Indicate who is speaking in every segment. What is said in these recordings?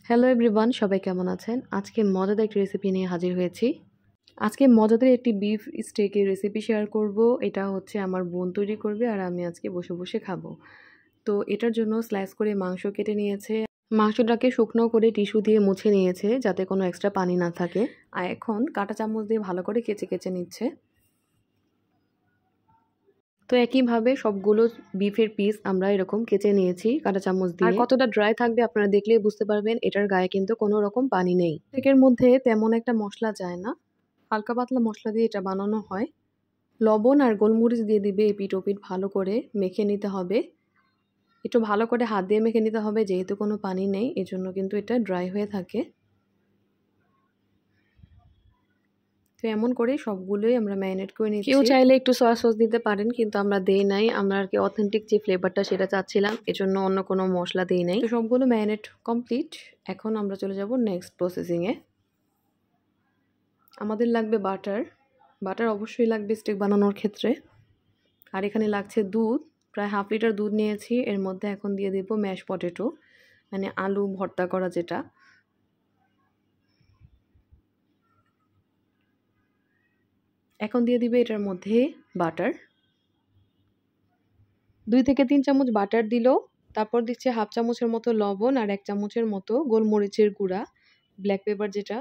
Speaker 1: Hello everyone, সবাই কেমন আছেন? আজকে মজাদার একটি রেসিপি নিয়ে হাজির হয়েছি। আজকে মজাদার একটি বিফ স্টেকের রেসিপি শেয়ার করব। এটা হচ্ছে আমার বোন তৈরি করবে আর আমি আজকে বসে বসে খাবো। তো এটার জন্য স্লাইস করে মাংস কেটে নিয়েছে। মাংসটাকে শুকনো করে টিস্যু দিয়ে মুছে নিয়েছে যাতে কোনো এক্সট্রা পানি না থাকে। আর এখন কাঁটা চামচ দিয়ে ভালো করে কেচে কেচে নিচ্ছে। তো একইভাবে সবগুলো বিফের পিস আমরা এরকম কেচে নিয়েছি কাঁটা চামচ দিয়ে। আর কতটা ড্রাই থাকবে আপনারা দেখলেই বুঝতে পারবেন। এটার গায়ে কিন্তু কোনো রকম পানি নেই। স্টেকের মধ্যে তেমন একটা মশলা যায় না, হালকা পাতলা মশলা দিয়ে এটা বানানো হয়। লবণ আর গোলমরিচ দিয়ে দিবে, এপিট ওপিট ভালো করে মেখে নিতে হবে। একটু ভালো করে হাত দিয়ে মেখে নিতে হবে, যেহেতু কোনো পানি নেই এজন্য কিন্তু এটা ড্রাই হয়ে থাকে। তো এমন করে সবগুলোই আমরা ম্যারিনেট করে নিচ্ছি। কেউ চাইলে একটু সয়া সস দিতে পারেন, কিন্তু আমরা দেই নাই। আমরা আর কি অথেন্টিক যে ফ্লেভারটা সেটা চাচ্ছিলাম, এজন্য অন্য কোনো মশলা দেই নাই। তো সবগুলো ম্যারিনেট কমপ্লিট। এখন আমরা চলে যাব নেক্সট প্রসেসিংয়ে। আমাদের লাগবে বাটার। বাটার অবশ্যই লাগবে স্টেক বানানোর ক্ষেত্রে। আর এখানে লাগছে দুধ, প্রায় হাফ লিটার দুধ নিয়েছি। এর মধ্যে এখন দিয়ে দেব ম্যাশ পটেটো, মানে আলু ভর্তা করা যেটা। এখন দিয়ে দিবে এটার মধ্যে বাটার, 2 থেকে 3 চামচ বাটার দিল। তারপর দিচ্ছে হাফ চামচের মতো লবণ আর 1 চামচের মতো গোলমরিচের গুঁড়া, ব্ল্যাক পেপার যেটা।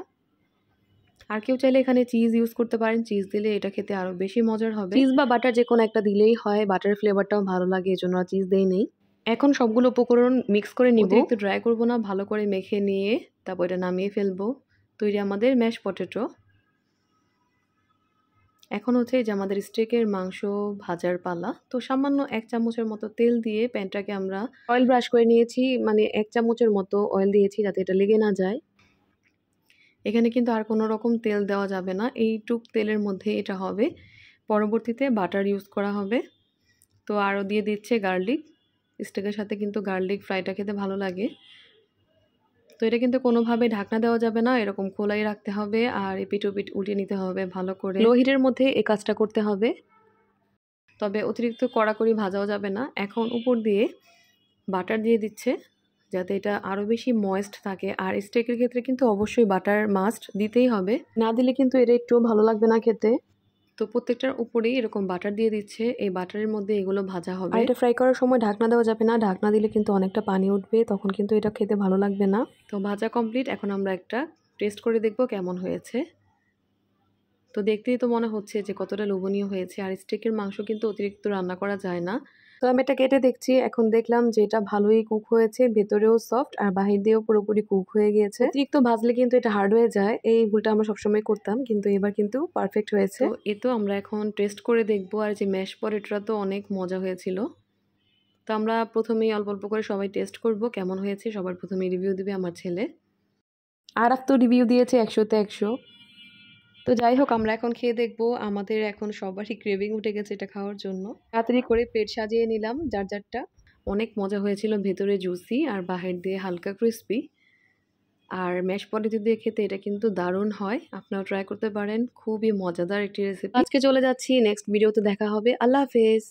Speaker 1: আর কেউ চাইলে এখানে চিজ ইউজ করতে পারেন, চিজ দিলে এটা খেতে আরও বেশি মজার হবে। চিজ বা বাটার যে কোনো একটা দিলেই হয়, বাটার ফ্লেভারটাও ভালো লাগে, এজন্য আর চিজ দেই নেই। এখন সবগুলো উপকরণ মিক্স করে নিব। একটু ড্রাই করবো না, ভালো করে মেখে নিয়ে তারপর এটা নামিয়ে ফেলবো। তৈরি আমাদের ম্যাশ পটেটো। এখন হচ্ছে যে আমাদের স্টেকের মাংস ভাজার পালা। তো সামান্য 1 চামচের মতো তেল দিয়ে প্যানটাকে আমরা অয়েল ব্রাশ করে নিয়েছি, মানে 1 চামচের মতো অয়েল দিয়েছি যাতে এটা লেগে না যায়। এখানে কিন্তু আর কোনো রকম তেল দেওয়া যাবে না, এইটুক তেলের মধ্যে এটা হবে। পরবর্তীতে বাটার ইউজ করা হবে। তো আরও দিয়ে দিচ্ছে গার্লিক। স্টেকের সাথে কিন্তু গার্লিক ফ্রাইটা খেতে ভালো লাগে। তো এটা কিন্তু কোনোভাবে ঢাকনা দেওয়া যাবে না, এরকম খোলাই রাখতে হবে আর এপিট ওপিট উল্টে নিতে হবে ভালো করে। লো হিটের মধ্যে এই কাজটা করতে হবে, তবে অতিরিক্ত কড়াকড়ি ভাজাও যাবে না। এখন উপর দিয়ে বাটার দিয়ে দিচ্ছে যাতে এটা আরও বেশি ময়েস্ট থাকে। আর স্টেকের ক্ষেত্রে কিন্তু অবশ্যই বাটার মাস্ট দিতেই হবে, না দিলে কিন্তু এটা একটু ভালো লাগবে না খেতে। তো প্রত্যেকটার উপরেই এরকম বাটার দিয়ে দিচ্ছে, এই বাটারের মধ্যে এগুলো ভাজা হবে। আর এটা ফ্রাই করার সময় ঢাকনা দেওয়া যাবে না, ঢাকনা দিলে কিন্তু অনেকটা পানি উঠবে, তখন কিন্তু এটা খেতে ভালো লাগবে না। তো ভাজা কমপ্লিট। এখন আমরা একটা টেস্ট করে দেখব কেমন হয়েছে। তো দেখতেই তো মনে হচ্ছে যে কতটা লোভনীয় হয়েছে। আর স্টেকের মাংস কিন্তু অতিরিক্ত রান্না করা যায় না। তো আমি এটা কেটে দেখছি, এখন দেখলাম যে এটা ভালোই কুক হয়েছে, ভেতরেও সফট আর বাহির দিয়েও পুরোপুরি কুক হয়ে গিয়েছে। অতিরিক্ত ভাজলে কিন্তু এটা হার্ড হয়ে যায়, এই ভুলটা আমরা সবসময় করতাম, কিন্তু এবার কিন্তু পারফেক্ট হয়েছে। তো এ তো আমরা এখন টেস্ট করে দেখবো। আর যে ম্যাশ পটেটোটা তো অনেক মজা হয়েছিল। তো আমরা প্রথমেই অল্প অল্প করে সবাই টেস্ট করব কেমন হয়েছে। সবার প্রথমে রিভিউ দিবে আমার ছেলে, আর তো রিভিউ দিয়েছে 100-তে 100। তো যাই হোক, আমরা এখন খেয়ে দেখবো। আমাদের এখন সবারই ক্রেভিং উঠে গেছে এটা খাওয়ার জন্য। তাড়াতাড়ি করে প্লেট সাজিয়ে নিলাম যার যারটা। অনেক মজা হয়েছিল, ভেতরে জুসি আর বাহির দিয়ে হালকা ক্রিস্পি। আর ম্যাশ পটেটো দিয়ে খেতে এটা কিন্তু দারুণ হয়, আপনারাও ট্রাই করতে পারেন। খুবই মজাদার একটি রেসিপি। আজকে চলে যাচ্ছি, নেক্সট ভিডিওতে দেখা হবে। আল্লাহ হাফেজ।